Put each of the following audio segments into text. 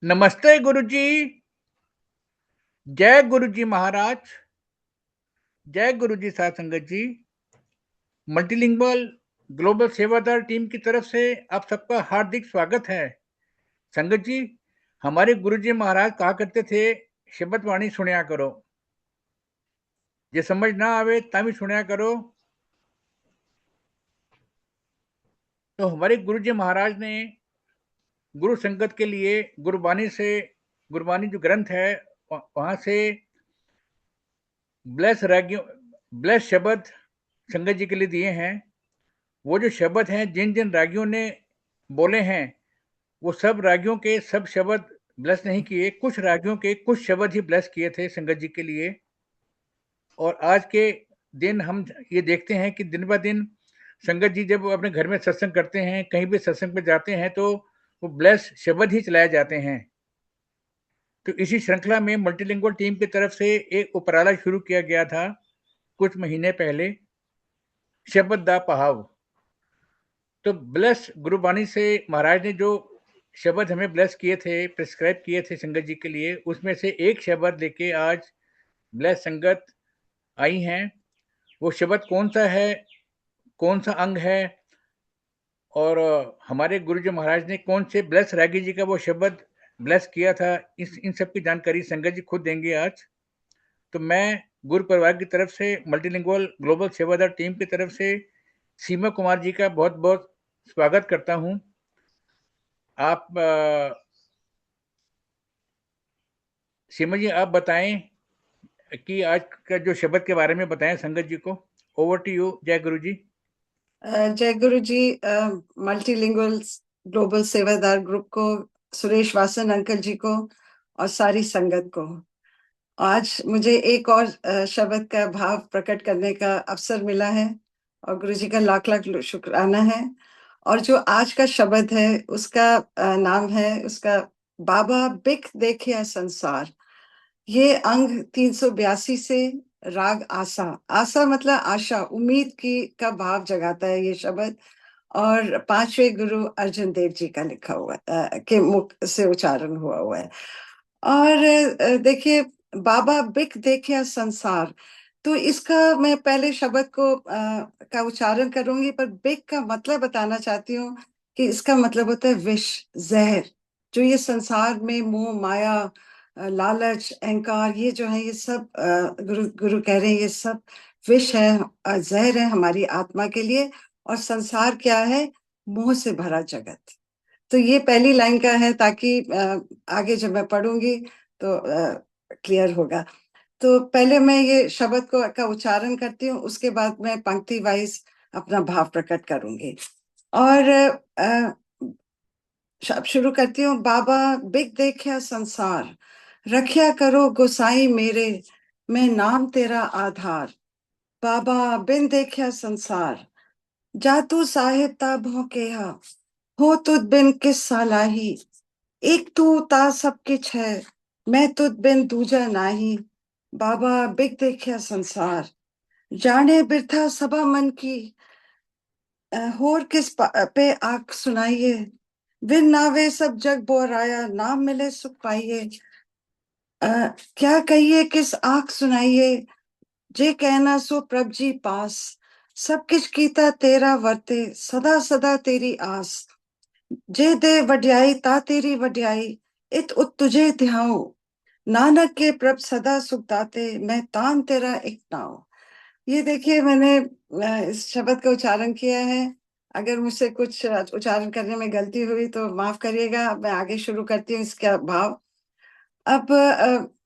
नमस्ते गुरुजी। जय गुरुजी महाराज। जय गुरुजी साध संगत जी। मल्टीलिंगुअल ग्लोबल सेवादार टीम की तरफ से आप सबका हार्दिक स्वागत है। संगत जी, हमारे गुरुजी महाराज कहा करते थे, शब्द वाणी सुनया करो, जे समझ ना आवे ता भी सुनया करो। तो हमारे गुरुजी महाराज ने गुरु संगत के लिए गुरबानी जो ग्रंथ है वहां से ब्लेस शब्द संगत जी के लिए दिए हैं। वो जो शब्द हैं जिन जिन रागियों ने बोले हैं, वो सब रागियों के सब शब्द ब्लेस नहीं किए, कुछ रागियों के कुछ शब्द ही ब्लेस किए थे संगत जी के लिए। और आज के दिन हम ये देखते हैं कि दिन ब दिन संगत जी जब अपने घर में सत्संग करते हैं, कहीं भी सत्संग पे जाते हैं, तो वो ब्लेस शब्द ही चलाए जाते हैं। तो इसी श्रृंखला में मल्टीलिंगुअल टीम की तरफ से एक उपराला शुरू किया गया था कुछ महीने पहले, शब्द दा पहाव। तो ब्लेस गुरुबानी से महाराज ने जो शब्द हमें ब्लेस किए थे, प्रिस्क्राइब किए थे संगत जी के लिए, उसमें से एक शब्द लेके आज ब्लेस संगत आई हैं। वो शब्द कौन सा है, कौन सा अंग है, और हमारे गुरु जी महाराज ने कौन से ब्लेस रागी जी का वो शब्द ब्लेस किया था, इन सब की जानकारी संगत जी खुद देंगे आज। तो मैं गुरु परिवार की तरफ से, मल्टीलिंगुअल ग्लोबल सेवादार टीम की तरफ से सीमा कुमार जी का बहुत बहुत स्वागत करता हूं। आप सीमा जी, आप बताएं कि आज का जो शब्द के बारे में बताएं संगत जी को। Over to you. जय गुरु जी। जय गुरु जी। मल्टीलिंगुअल ग्लोबल सेवादार ग्रुप को, सुरेश वासन अंकल जी को और सारी संगत को आज मुझे एक और शब्द का भाव प्रकट करने का अवसर मिला है और गुरु जी का लाख लाख शुक्राना है। और जो आज का शब्द है उसका नाम है उसका बाबा बिक देखिया संसार। ये अंग 382 से राग आशा, आशा मतलब आशा, उम्मीद की का भाव जगाता है ये शब्द। और पांचवें गुरु अर्जुन देव जी का लिखा हुआ के मुख से उच्चारण हुआ है। और देखिए, बाबा बिक देखिया संसार, तो इसका मैं पहले शब्द को का उच्चारण करूंगी, पर बिक का मतलब बताना चाहती हूँ कि इसका मतलब होता है विष, जहर। जो ये संसार में मोह माया, लालच, अहंकार, ये जो है ये सब गुरु गुरु कह रहे हैं ये सब विष है, जहर है हमारी आत्मा के लिए। और संसार क्या है? मोह से भरा जगत। तो ये पहली लाइन का है, ताकि आगे जब मैं पढ़ूंगी तो क्लियर होगा। तो पहले मैं ये शब्द को का उच्चारण करती हूँ, उसके बाद मैं पंक्ति वाइज अपना भाव प्रकट करूंगी। और अब शुरू करती हूँ। बाबा बिक देखिया संसार, रखिया करो गोसाई मेरे, मैं नाम तेरा आधार। बाबा बिन देखिया संसार, जातू साहिब ता भौंकेहा, हो तुद बिन किस सालाही। एक तू ता सब किछ है, मैं तुद बिन दूजा नाही। बाबा बिक देखिया संसार, जाने बिरथा सबा मन की, होर किस पे आंख सुनाइए। बिन नावे सब जग बोराया, नाम मिले सुख पाइए। क्या कहिए किस आंख सुनाइए, जे कहना सो प्रभ जी पास। सब किछ कीता तेरा वर्ते, सदा सदा तेरी आस। जे दे वड्याई ता तेरी वड्याई, इत उत तुझे ध्याओ। नानक के प्रभ सदा सुख दाते, मैं तान तेरा एक नाव। ये देखिए, मैंने इस शब्द का उच्चारण किया है। अगर मुझसे कुछ उच्चारण करने में गलती हुई तो माफ करिएगा। मैं आगे शुरू करती हूँ इसका भाव। अब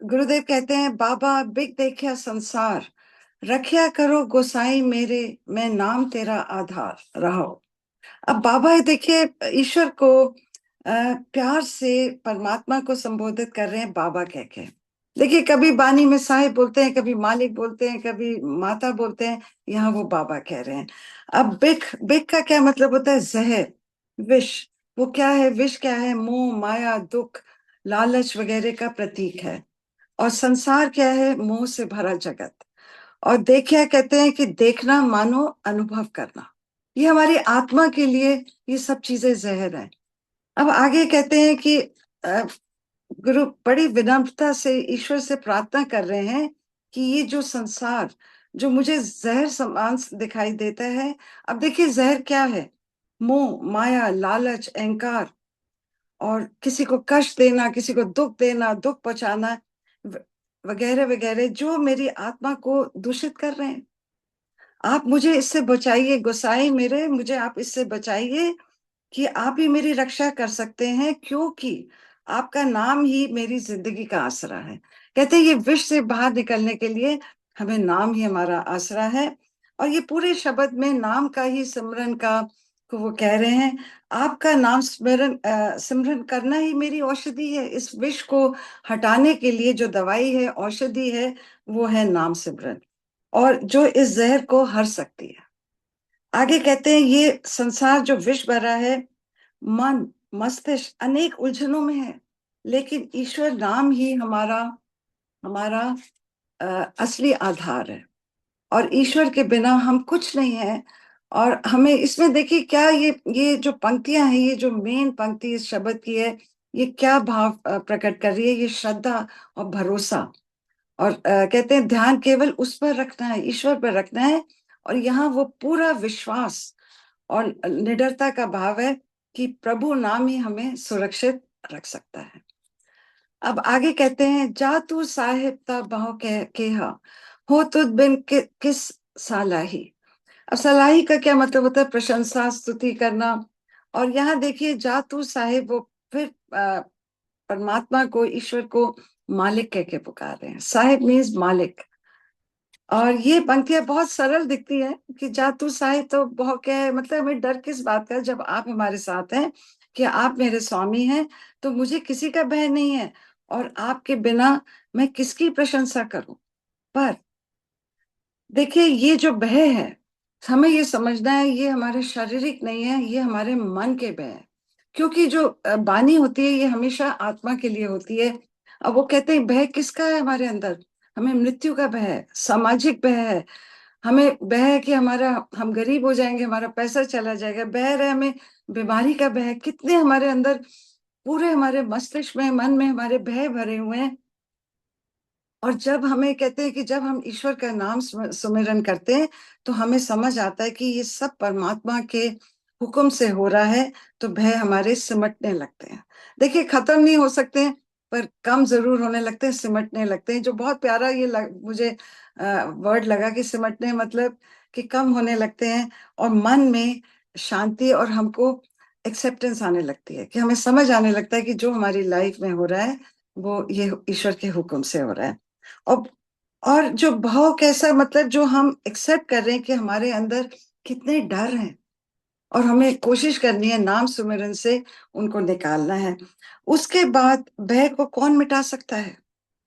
गुरुदेव कहते हैं, बाबा बिक देखिया संसार, रखिया करो गोसाई मेरे, मैं नाम तेरा आधार रहो। अब बाबा देखिए ईश्वर को प्यार से परमात्मा को संबोधित कर रहे हैं बाबा कह के। देखिए, कभी बानी में साहिब बोलते हैं, कभी मालिक बोलते हैं, कभी माता बोलते हैं, यहाँ वो बाबा कह रहे हैं। अब बिक, बिक का क्या मतलब होता है? जहर, विष। वो क्या है? विष क्या है? मोह माया, दुख, लालच वगैरह का प्रतीक है। और संसार क्या है? मोह से भरा जगत। और देखिया कहते हैं कि देखना मानो अनुभव करना। ये हमारी आत्मा के लिए ये सब चीजें जहर है। अब आगे कहते हैं कि गुरु बड़ी विनम्रता से ईश्वर से प्रार्थना कर रहे हैं कि ये जो संसार जो मुझे जहर समान दिखाई देता है, अब देखिए जहर क्या है? मोह, माया, लालच, अहंकार, और किसी को कष्ट देना, किसी को दुख देना, दुख पहुंचाना, वगैरह वगैरह, जो मेरी आत्मा को दूषित कर रहे हैं। आप मुझे इससे बचाइए गोसाई मेरे, मुझे आप इससे बचाइए कि आप ही मेरी रक्षा कर सकते हैं, क्योंकि आपका नाम ही मेरी जिंदगी का आसरा है। कहते हैं ये विश्व से बाहर निकलने के लिए हमें नाम ही हमारा आसरा है। और ये पूरे शब्द में नाम का ही सिमरन का को वो कह रहे हैं, आपका नाम सिमरन करना ही मेरी औषधि है। इस विष को हटाने के लिए जो दवाई है, औषधि है, वो है नाम सिमरन, और जो इस जहर को हर सकती है। आगे कहते हैं ये संसार जो विष भरा है, मन मस्तिष्क अनेक उलझनों में है, लेकिन ईश्वर नाम ही हमारा हमारा असली आधार है, और ईश्वर के बिना हम कुछ नहीं है। और हमें इसमें देखिए क्या, ये जो पंक्तियां हैं, ये जो मेन पंक्ति इस शब्द की है, ये क्या भाव प्रकट कर रही है? ये श्रद्धा और भरोसा, और कहते हैं ध्यान केवल उस पर रखना है, ईश्वर पर रखना है। और यहाँ वो पूरा विश्वास और निडरता का भाव है कि प्रभु नाम ही हमें सुरक्षित रख सकता है। अब आगे कहते हैं, जा तू साहिबता बहु केहा, हो तुझ बिन किस सालाही। अब सलाही का क्या मतलब होता है? प्रशंसा, स्तुति करना। और यहाँ देखिए, जा तू साहिब, वो फिर परमात्मा को, ईश्वर को मालिक कह के पुकार रहे हैं। साहिब मीन्स मालिक। और ये पंक्तियां बहुत सरल दिखती है कि जा तू साहिब, तो बहुत क्या है मतलब, हमें डर किस बात का, जब आप हमारे साथ हैं, कि आप मेरे स्वामी हैं, तो मुझे किसी का भय नहीं है, और आपके बिना मैं किसकी प्रशंसा करूं। पर देखिए, ये जो भय है, हमें ये समझना है, ये हमारे शारीरिक नहीं है, ये हमारे मन के भय है। क्योंकि जो वाणी होती है, ये हमेशा आत्मा के लिए होती है। अब वो कहते हैं भय किसका है हमारे अंदर? हमें मृत्यु का भय है, सामाजिक भय है, हमें भय है कि हमारा हम गरीब हो जाएंगे, हमारा पैसा चला जाएगा, भय है हमें बीमारी का भय है। कितने हमारे अंदर, पूरे हमारे मस्तिष्क में, मन में हमारे भय भरे हुए हैं। और जब हमें कहते हैं कि जब हम ईश्वर का नाम सुमिरन करते हैं, तो हमें समझ आता है कि ये सब परमात्मा के हुक्म से हो रहा है, तो भय हमारे सिमटने लगते हैं। देखिए, खत्म नहीं हो सकते हैं, पर कम जरूर होने लगते हैं, सिमटने लगते हैं। जो बहुत प्यारा ये मुझे वर्ड लगा कि सिमटने मतलब कि कम होने लगते हैं, और मन में शांति, और हमको एक्सेप्टेंस आने लगती है, कि हमें समझ आने लगता है कि जो हमारी लाइफ में हो रहा है, वो ये ईश्वर के हुक्म से हो रहा है। और और जो भाव कैसा, मतलब जो हम एक्सेप्ट कर रहे हैं कि हमारे अंदर कितने डर हैं, और हमें कोशिश करनी है नाम सुमिरन से उनको निकालना है। उसके बाद भय को कौन मिटा सकता है?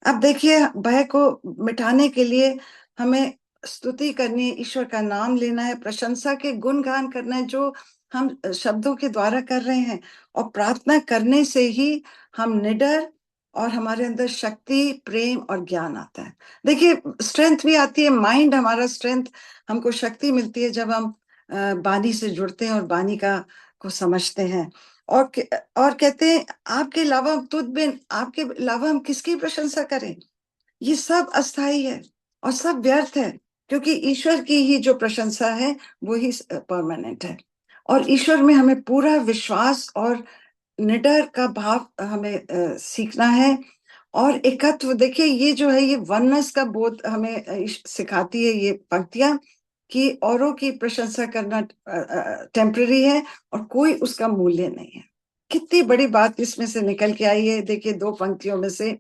अब देखिए, भय को मिटाने के लिए हमें स्तुति करनी है, ईश्वर का नाम लेना है, प्रशंसा के गुणगान करना है, जो हम शब्दों के द्वारा कर रहे हैं। और प्रार्थना करने से ही हम निडर, और हमारे अंदर शक्ति, प्रेम और ज्ञान आता है। देखिए, स्ट्रेंथ भी आती है, माइंड हमारा स्ट्रेंथ, हमको शक्ति मिलती है जब हम बानी से जुड़ते हैं और बानी का को समझते हैं। और और कहते हैं, आपके अलावा तुझ बिन, आपके अलावा हम किसकी प्रशंसा करें? ये सब अस्थाई है और सब व्यर्थ है, क्योंकि ईश्वर की ही जो प्रशंसा है, वो ही परमानेंट है। और ईश्वर में हमें पूरा विश्वास और निडर का भाव हमें सीखना है। और एकत्व, देखिए ये जो है, ये वननेस का बोध हमें सिखाती है ये पंक्तियां, कि औरों की प्रशंसा करना टेम्पररी है, और कोई उसका मूल्य नहीं है। कितनी बड़ी बात इसमें से निकल के आई है, देखिए दो पंक्तियों में से।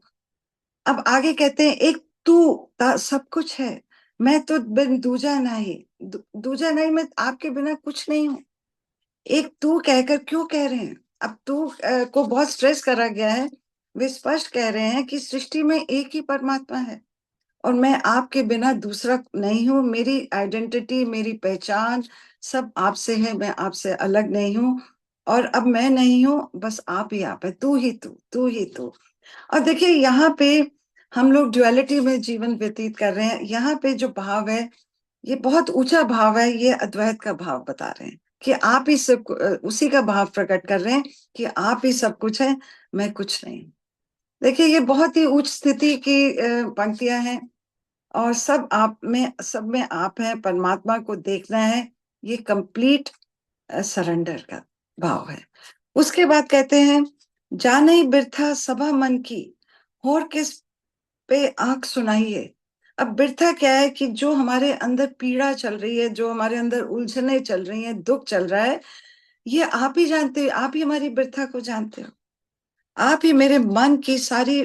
अब आगे कहते हैं, एक तू सब कुछ है, मैं तो बिन दूजा नहीं, दूजा नहीं, मैं आपके बिना कुछ नहीं हूं। एक तू कहकर क्यों कह रहे हैं? अब तू को बहुत स्ट्रेस करा गया है। वे स्पष्ट कह रहे हैं कि सृष्टि में एक ही परमात्मा है, और मैं आपके बिना दूसरा नहीं हूं। मेरी आइडेंटिटी, मेरी पहचान सब आपसे है, मैं आपसे अलग नहीं हूं। और अब मैं नहीं हूं, बस आप ही आप है, तू ही तू, तू ही तू। और देखिए, यहाँ पे हम लोग ड्युअलिटी में जीवन व्यतीत कर रहे हैं। यहाँ पे जो भाव है, ये बहुत ऊंचा भाव है, ये अद्वैत का भाव बता रहे हैं, कि आप ही सब, उसी का भाव प्रकट कर रहे हैं कि आप ही सब कुछ है, मैं कुछ नहीं। देखिए ये बहुत ही उच्च स्थिति की पंक्तियां हैं, और सब में आप हैं, परमात्मा को देखना है, ये कंप्लीट सरेंडर का भाव है। उसके बाद कहते हैं, जाने बिरथा सभा मन की, और किस पे आंख सुनाइए। अब बिरथा क्या है कि जो हमारे अंदर पीड़ा चल रही है, जो हमारे अंदर उलझने चल रही हैं, दुख चल रहा है, ये आप ही जानते हो, आप ही हमारी बिरथा को जानते हो, आप ही मेरे मन की सारी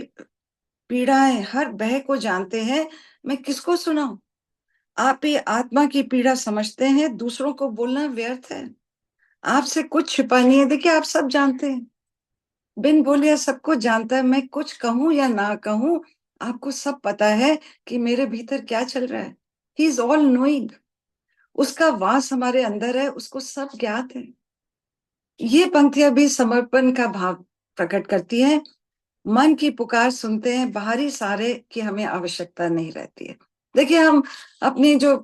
पीड़ाएं, हर भय को जानते हैं। मैं किसको सुनाऊं? आप ही आत्मा की पीड़ा समझते हैं, दूसरों को बोलना व्यर्थ है। आपसे कुछ छिपा नहीं है। देखिए आप सब जानते हैं, बिन बोलिया सबको जानता है। मैं कुछ कहूं या ना कहूं, आपको सब पता है कि मेरे भीतर क्या चल रहा है। He is all knowing. उसका वास हमारे अंदर है, उसको सब ज्ञात है। ये पंक्तियां भी समर्पण का भाव प्रकट करती हैं। मन की पुकार सुनते हैं, बाहरी सारे की हमें आवश्यकता नहीं रहती है। देखिए हम अपनी जो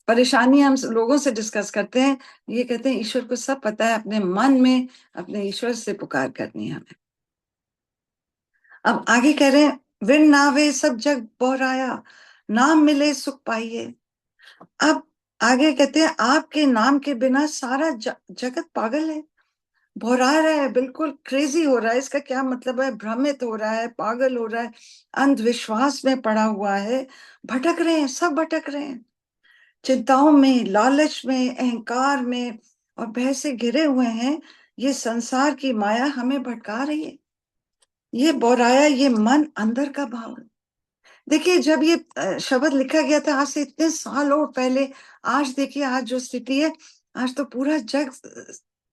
परेशानी हम लोगों से डिस्कस करते हैं, ये कहते हैं ईश्वर को सब पता है, अपने मन में अपने ईश्वर से पुकार करनी है हमें। अब आगे कह रहे हैं, विण नावे सब जग बोहराया, नाम मिले सुख पाइए। अब आगे कहते हैं, आपके नाम के बिना सारा जगत पागल है, भौरा रहा है, बिल्कुल क्रेजी हो रहा है। इसका क्या मतलब है? भ्रमित हो रहा है, पागल हो रहा है, अंधविश्वास में पड़ा हुआ है, भटक रहे हैं, सब भटक रहे हैं, चिंताओं में, लालच में, अहंकार में और भय से घिरे हुए हैं। ये संसार की माया हमें भटका रही है। ये बोराया, ये मन अंदर का भाव है। देखिए जब ये शब्द लिखा गया था आज से इतने सालों पहले, आज देखिए आज जो स्थिति है, आज तो पूरा जग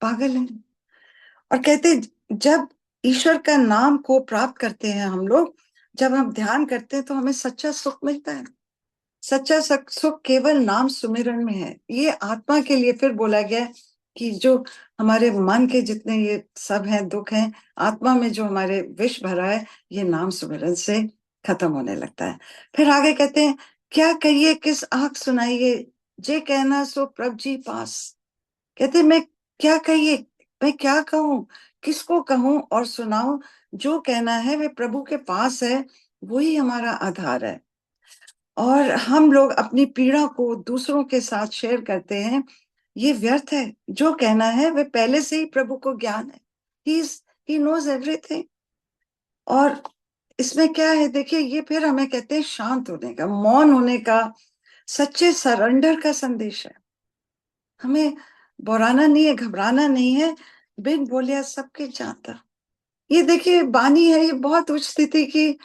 पागल है। और कहते जब ईश्वर का नाम को प्राप्त करते हैं हम लोग, जब हम ध्यान करते हैं तो हमें सच्चा सुख मिलता है। सच्चा सुख केवल नाम सुमिरन में है। ये आत्मा के लिए फिर बोला गया है कि जो हमारे मन के जितने ये सब हैं, दुख हैं, आत्मा में जो हमारे विष भरा है, ये नाम सुमिरन से खत्म होने लगता है। फिर आगे कहते हैं, क्या कहिए किस आंख सुनाइए, जे कहना सो प्रभ जी पास। कहते मैं क्या कहिए, मैं क्या कहूं, किसको कहूं और सुनाऊं? जो कहना है वे प्रभु के पास है, वही हमारा आधार है। और हम लोग अपनी पीड़ा को दूसरों के साथ शेयर करते हैं, ये व्यर्थ है। जो कहना है वे पहले से ही प्रभु को ज्ञान है। He knows everything. और इसमें क्या है, देखिए ये फिर हमें कहते हैं शांत होने का, मौन होने का, सच्चे सरेंडर का संदेश है। हमें बोराना नहीं है, घबराना नहीं है, बिन बोलिया सबके जाता। ये देखिए बानी है, ये बहुत उच्च स्थिति की,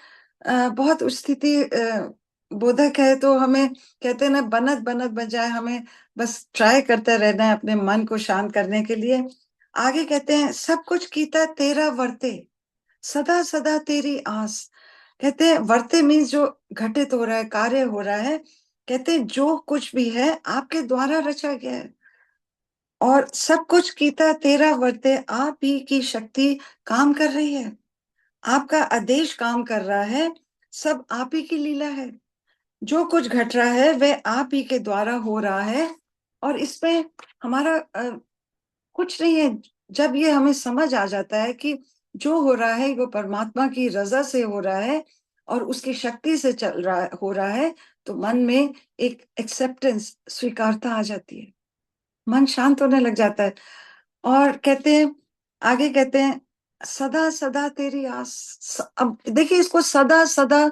बहुत उच्च स्थिति बोधक है। तो हमें कहते हैं ना, बनत बनत बजाय, हमें बस ट्राई करते रहना है अपने मन को शांत करने के लिए। आगे कहते हैं, सब कुछ कीता तेरा वर्ते, सदा सदा तेरी आस। कहते हैं वर्ते मीन्स जो घटित हो रहा है, कार्य हो रहा है। कहते हैं जो कुछ भी है आपके द्वारा रचा गया है, और सब कुछ कीता तेरा वर्ते, आप ही की शक्ति काम कर रही है, आपका आदेश काम कर रहा है, सब आप ही की लीला है। जो कुछ घट रहा है वह आप ही के द्वारा हो रहा है, और इसमें हमारा कुछ नहीं है। जब ये हमें समझ आ जाता है कि जो हो रहा है वो परमात्मा की रजा से हो रहा है और उसकी शक्ति से चल रहा हो रहा है, तो मन में एक एक्सेप्टेंस, स्वीकारता आ जाती है, मन शांत होने लग जाता है। और कहते हैं, आगे कहते हैं, सदा सदा तेरी आस। अब देखिए इसको सदा सदा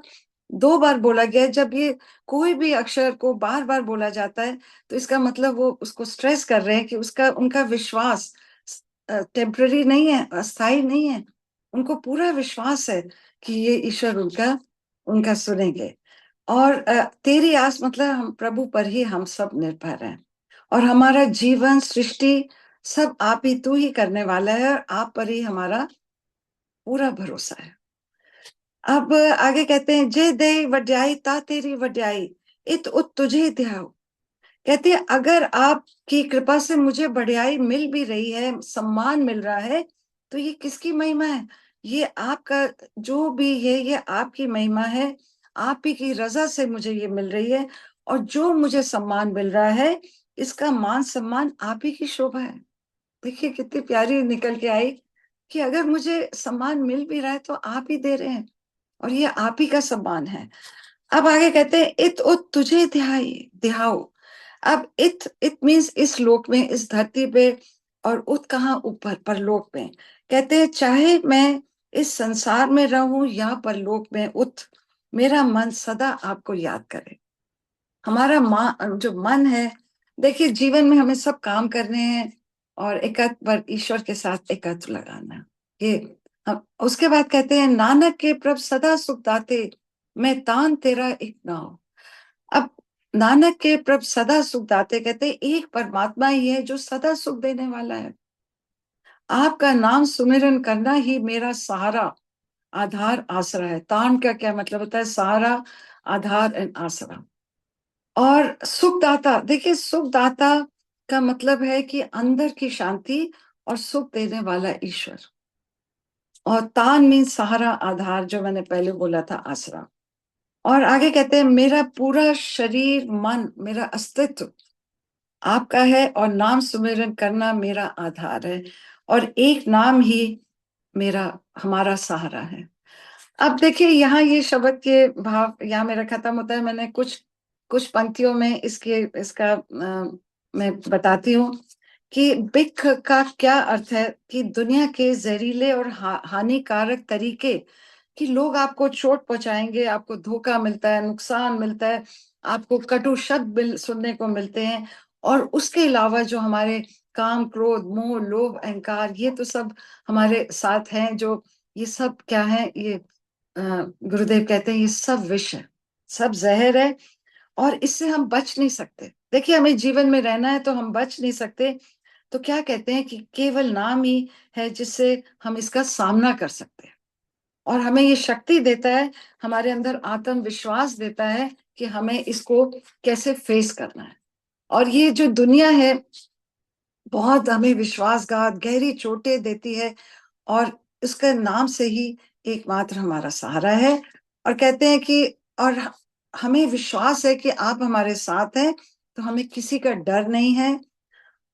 दो बार बोला गया है। जब ये कोई भी अक्षर को बार बार बोला जाता है, तो इसका मतलब वो उसको स्ट्रेस कर रहे हैं कि उसका उनका विश्वास टेम्पररी नहीं है, अस्थाई नहीं है। उनको पूरा विश्वास है कि ये ईश्वर उनका उनका सुनेंगे। और तेरी आस मतलब हम प्रभु पर ही हम सब निर्भर हैं, और हमारा जीवन, सृष्टि, सब आप ही, तू ही करने वाला है, और आप पर ही हमारा पूरा भरोसा है। अब आगे कहते हैं, जे दे वड्याई ता तेरी वड्याई, इत उत तुझे ध्याओ। कहते हैं अगर आपकी कृपा से मुझे बढ़ाई मिल भी रही है, सम्मान मिल रहा है, तो ये किसकी महिमा है? ये आपका जो भी है, ये आपकी महिमा है। आप ही की रजा से मुझे ये मिल रही है, और जो मुझे सम्मान मिल रहा है, इसका मान सम्मान आप ही की शोभा है। देखिए कितनी प्यारी निकल के आई। कि अगर मुझे सम्मान मिल भी रहा है तो आप ही दे रहे हैं, और ये आप ही का सम्मान है। अब आगे कहते हैं इत उत तुझे ध्याओ। अब इत इट मीन्स इस लोक में, इस धरती पे, और उत कहाँ, ऊपर परलोक में। कहते हैं चाहे मैं इस संसार में रहूं या परलोक में, उत मेरा मन सदा आपको याद करे। हमारा जो मन है, देखिए जीवन में हमें सब काम करने हैं और एकात्म पर ईश्वर के साथ एकत्र लगाना, ये उसके बाद कहते हैं नानक के प्रभ सदा सुख दाते, मैं तान तेरा एक नाव। अब नानक के प्रभ सदा सुख दाते, कहते हैं एक परमात्मा ही है जो सदा सुख देने वाला है। आपका नाम सुमिरन करना ही मेरा सहारा, आधार, आसरा है। तान का क्या मतलब होता है? सहारा, आधार एंड आसरा। और सुखदाता, देखिए सुखदाता का मतलब है कि अंदर की शांति और सुख देने वाला ईश्वर। और तान मीन सहारा, आधार, जो मैंने पहले बोला था, आसरा। और आगे कहते हैं मेरा पूरा शरीर मन, मेरा अस्तित्व आपका है, और नाम सुमिरन करना मेरा आधार है, और एक नाम ही मेरा, हमारा सहारा है। अब देखिए यहाँ ये शब्द के भाव यहाँ मेरा खत्म होता है। मैंने कुछ कुछ पंक्तियों में इसका मैं बताती हूँ कि बिख का क्या अर्थ है, कि दुनिया के जहरीले और हानिकारक तरीके, कि लोग आपको चोट पहुंचाएंगे, आपको धोखा मिलता है, नुकसान मिलता है, आपको कटु शब्द सुनने को मिलते हैं। और उसके अलावा जो हमारे काम, क्रोध, मोह, लोभ, अहंकार, ये तो सब हमारे साथ हैं। जो ये सब क्या है, ये गुरुदेव कहते हैं ये सब विष है, सब जहर है, और इससे हम बच नहीं सकते। देखिए हमें जीवन में रहना है तो हम बच नहीं सकते। तो क्या कहते हैं कि केवल नाम ही है जिससे हम इसका सामना कर सकते हैं, और हमें ये शक्ति देता है, हमारे अंदर आत्मविश्वास देता है कि हमें इसको कैसे फेस करना है। और ये जो दुनिया है बहुत हमें विश्वासघात, गहरी चोटें देती है, और उसके नाम से ही एकमात्र हमारा सहारा है। और कहते हैं कि और हमें विश्वास है कि आप हमारे साथ हैं, तो हमें किसी का डर नहीं है।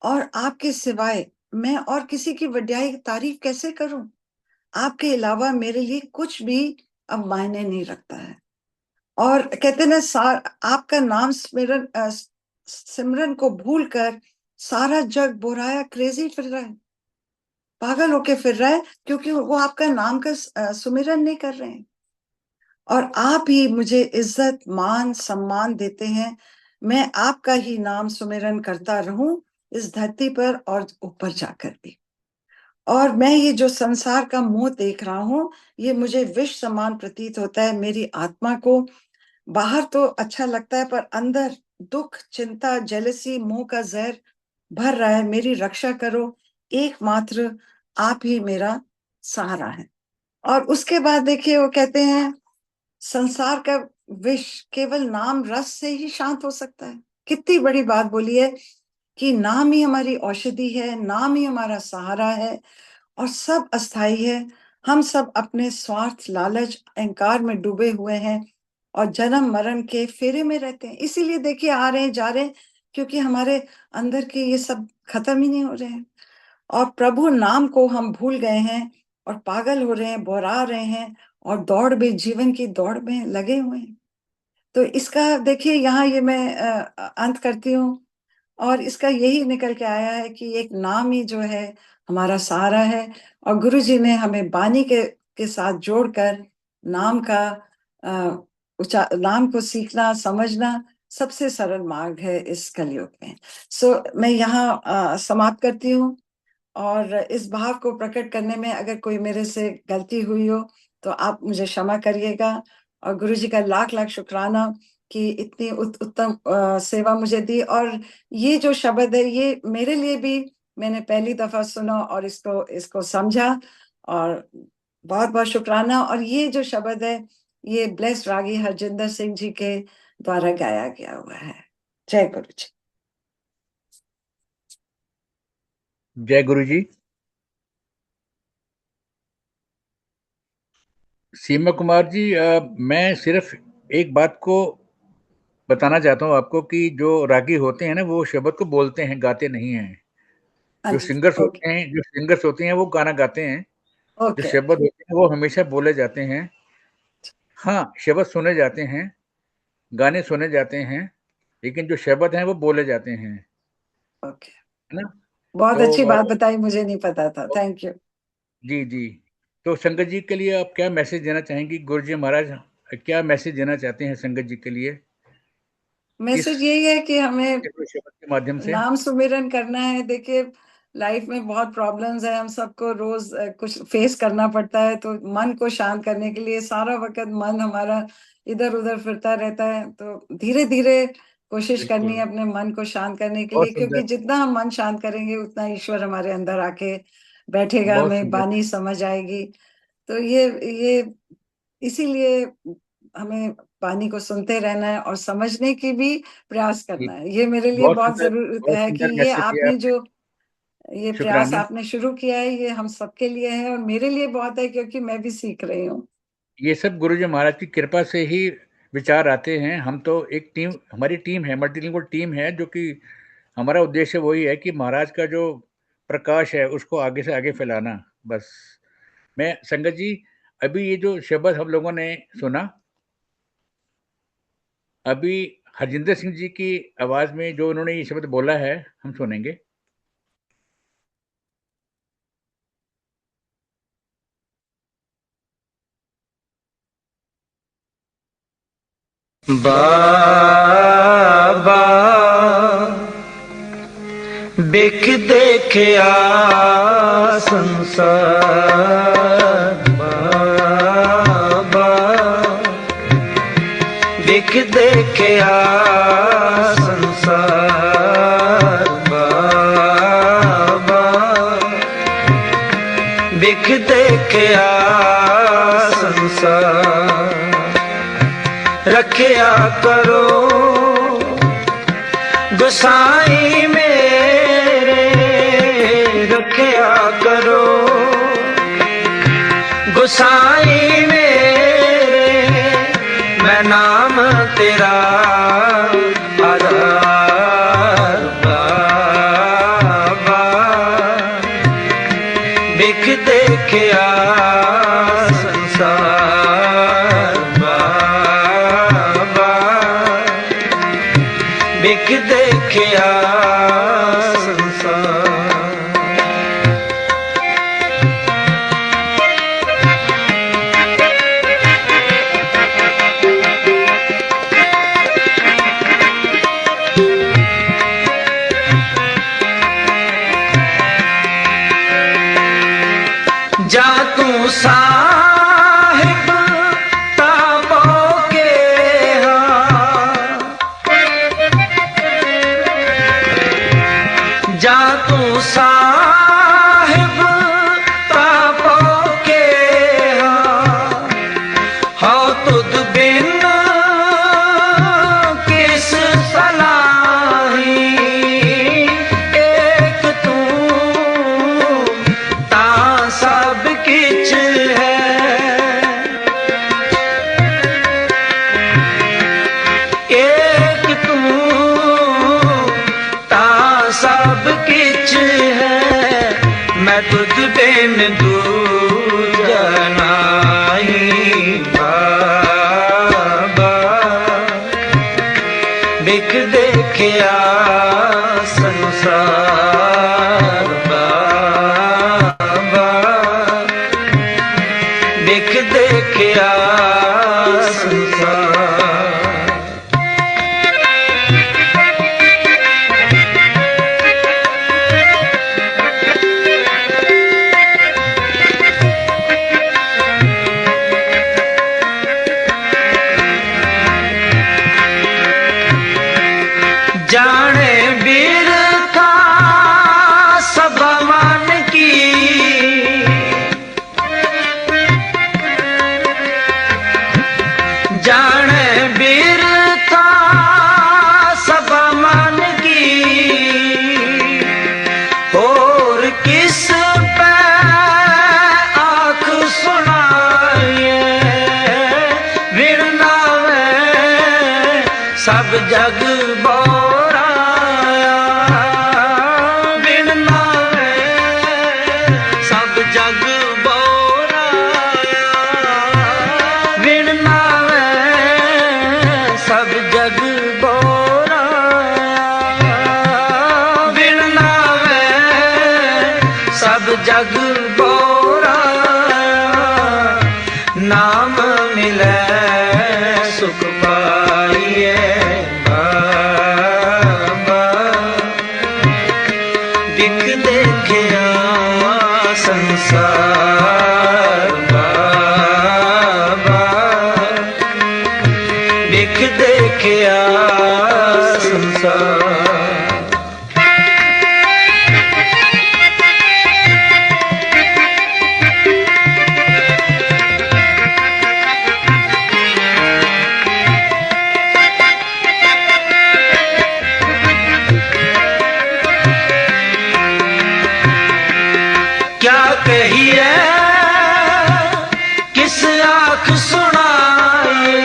और आपके सिवाय मैं और किसी की वड्याई तारीफ कैसे करूं? आपके अलावा मेरे लिए कुछ भी अब मायने नहीं रखता है। और कहते ना, आपका नाम सिमरन को भूलकर सारा जग बुराया क्रेजी फिर रहा है, पागल होके फिर रहा है, क्योंकि वो आपका नाम का सुमिरन नहीं कर रहे हैं। और आप ही मुझे इज्जत, मान, सम्मान देते हैं। मैं आपका ही नाम सुमिरन करता रहूं इस धरती पर और ऊपर जाकर भी। और मैं ये जो संसार का मोह देख रहा हूं, ये मुझे विष समान प्रतीत होता है मेरी आत्मा को। बाहर तो अच्छा लगता है, पर अंदर दुख, चिंता, जेलसी, मोह का जहर भर रहा है। मेरी रक्षा करो, एकमात्र आप ही मेरा सहारा है। और उसके बाद देखिए वो कहते हैं संसार का विष केवल नाम रस से ही शांत हो सकता है। कितनी बड़ी बात बोली है कि नाम ही हमारी औषधि है, नाम ही हमारा सहारा है, और सब अस्थाई है। हम सब अपने स्वार्थ, लालच, अहंकार में डूबे हुए हैं, और जन्म मरण के फेरे में रहते हैं। इसीलिए देखिए आ रहे हैं, जा रहे हैं, क्योंकि हमारे अंदर के ये सब खत्म ही नहीं हो रहे हैं। और प्रभु नाम को हम भूल गए हैं, और पागल हो रहे हैं, बोरा रहे हैं, और दौड़ में, जीवन की दौड़ में लगे हुए हैं। तो इसका देखिए यहाँ ये मैं अंत करती हूँ। और इसका यही निकल के आया है कि एक नाम ही जो है हमारा सहारा है। और गुरु जी ने हमें बानी के साथ जोड़कर नाम का नाम को सीखना, समझना सबसे सरल मार्ग है इस कलयुग में। मैं यहाँ समाप्त करती हूँ। और इस भाव को प्रकट करने में अगर कोई मेरे से गलती हुई हो तो आप मुझे क्षमा करिएगा। और गुरु जी का लाख लाख शुक्राना कि इतनी उत्तम सेवा मुझे दी। और ये जो शब्द है ये मेरे लिए भी, मैंने पहली दफा सुना और इसको इसको समझा, और बहुत बहुत शुक्राना। और ये जो शब्द है ये ब्लेस्ड रागी हरजिंदर सिंह जी के द्वारा गाया गया हुआ है। जय गुरु जी। जय गुरु जी। सीमा कुमार जी, मैं सिर्फ एक बात को बताना चाहता हूँ आपको कि जो रागी होते हैं ना, वो शब्द को बोलते हैं, गाते नहीं हैं। हाँ जो जी, सिंगर्स ओके। होते हैं, जो सिंगर्स होते हैं वो गाना गाते हैं, जो ओके। शब्द होते हैं वो हमेशा बोले जाते हैं। हाँ, शब्द सुने जाते हैं, गाने सुने जाते हैं, लेकिन जो शब्द हैं वो बोले जाते हैं, ओके, है ना? बहुत तो अच्छी बात बताई, मुझे नहीं पता था, थैंक यू। जी, जी। तो संगत जी के लिए आप क्या मैसेज देना चाहेंगी? गुरुजी महाराज क्या मैसेज देना चाहते हैं संगत जी के लिए? इस मैसेज यही है कि हमें शब्द के माध्यम से? नाम सुमिरन करना है। देखिए, लाइफ में बहुत प्रॉब्लम्स है, हम सबको रोज कुछ फेस करना पड़ता है, तो मन को शांत करने के लिए सारा वक्त मन हमारा इधर उधर फिरता रहता है, तो धीरे धीरे कोशिश करनी बिल्कुल, है अपने मन को शांत करने के बहुत लिए, क्योंकि सुंदर, जितना हम मन शांत करेंगे उतना ईश्वर हमारे अंदर आके बैठेगा, बहुत हमें सुंदर। बानी समझ आएगी। तो ये इसीलिए हमें वाणी को सुनते रहना है और समझने की भी प्रयास जी, करना है। ये मेरे लिए बहुत जरूरत बहुत है कि सुंदर ये मैसेज दिया आपने आपने। जो ये प्रयास शुक्राना। आपने शुरू किया है, ये हम सबके लिए है और मेरे लिए बहुत है, क्योंकि मैं भी सीख रही हूँ। ये सब गुरुजी महाराज की कृपा से ही विचार आते हैं। हम तो एक टीम, हमारी टीम है, मल्टीलिंगुअल टीम है, जो कि हमारा उद्देश्य वही है कि महाराज का जो प्रकाश है उसको आगे से आगे फैलाना, बस। मैं संगत जी, अभी ये जो शब्द हम लोगों ने सुना, अभी हरजिंदर सिंह जी की आवाज में जो उन्होंने ये शब्द बोला है, हम सुनेंगे। बाबा बिख देखिया संसार, बाबा बिख देखिया संसार, बाबा बिख देखिया संसार। रखिया करो गोसाई मेरे, रखिया करो गोसाई मेरे, मैं नाम तेरा आधार, बाबा बिख देखिया संसार, बाबा बिख देखिया संसार। जा तू साहिब ताबों के हाँ, जा तू साहिब ताबों के हाँ, हो तुद बिन किस सलाही, एक तू ता सब किछ है, एक तू ता सब किछ है, मैं तुझ बिन दूजा नहीं, बाबा बिख देखिया संसार, बाबा बिख देखिया संसार। जग बोरा नाम मिले सुख पाइए बाबा बिख देखिया संसार बाबा बिख देखिया संसार क्या कहिए किस आँख सुनाए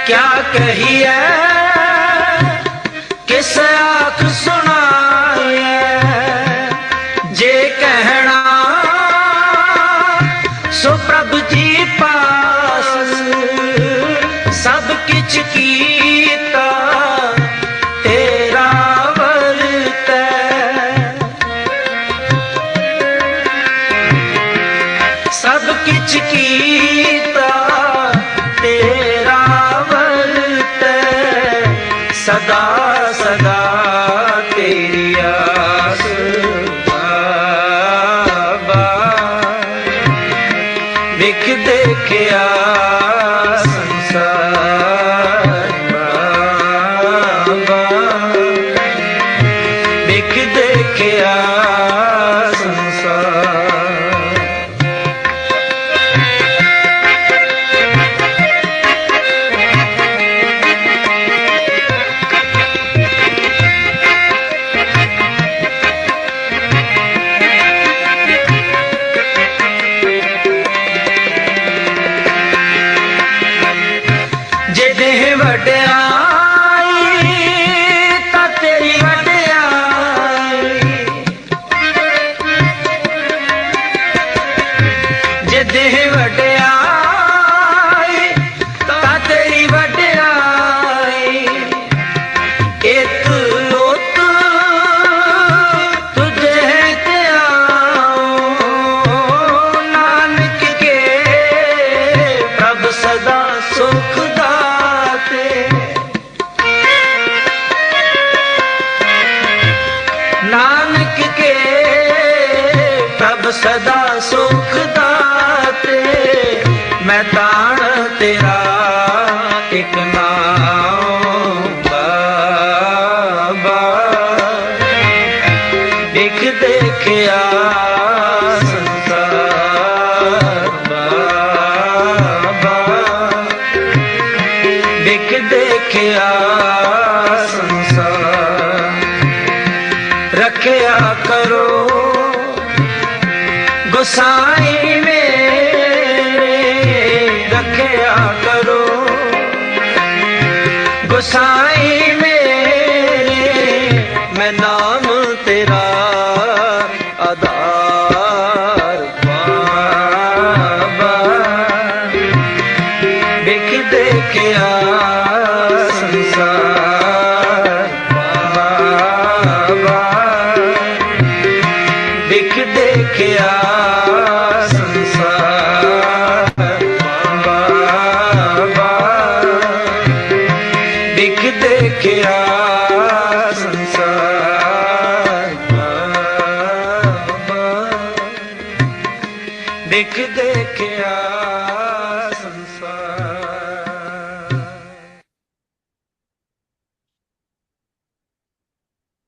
क्या कहिए किस आँख सुनाए जे कहना सो प्रभु जी पास सब किछ कीता तेरा सब किछ कीता तेरा वर्त सदा सदा तेरी आस बाबा बिख देखिया संसार बाबा बिख देखिया संसार जे देह वड्याई ता तेरी वड्याई जे देह वड्याई ता तेरी वड्याई इत उत तुझे ते आओ नानक के प्रभ सदा सुख नानक के प्रभ सदा सुख दाते मैं ताण तेरा एक नाम बाबा बिख देखिया संसार बाबा बिख देखिया संसार रखया करो गोसाई मेरे रखया करो गोसाई मेरे मैं नाम तेरा आधार बाबा बिख देखिया संसार बाबा बिख देखिया संसार बाबा बिख देखिया संसार बाबा बिख देखिया संसार।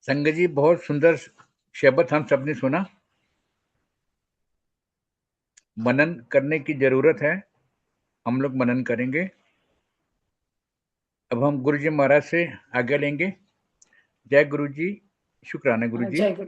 संगत जी बहुत सुंदर शब्द हम सबने सुना। मनन करने की जरूरत है, हम लोग मनन करेंगे। अब हम गुरु जी महाराज से आज्ञा लेंगे। जय गुरु जी, शुक्राना गुरु जी। जय गुरु।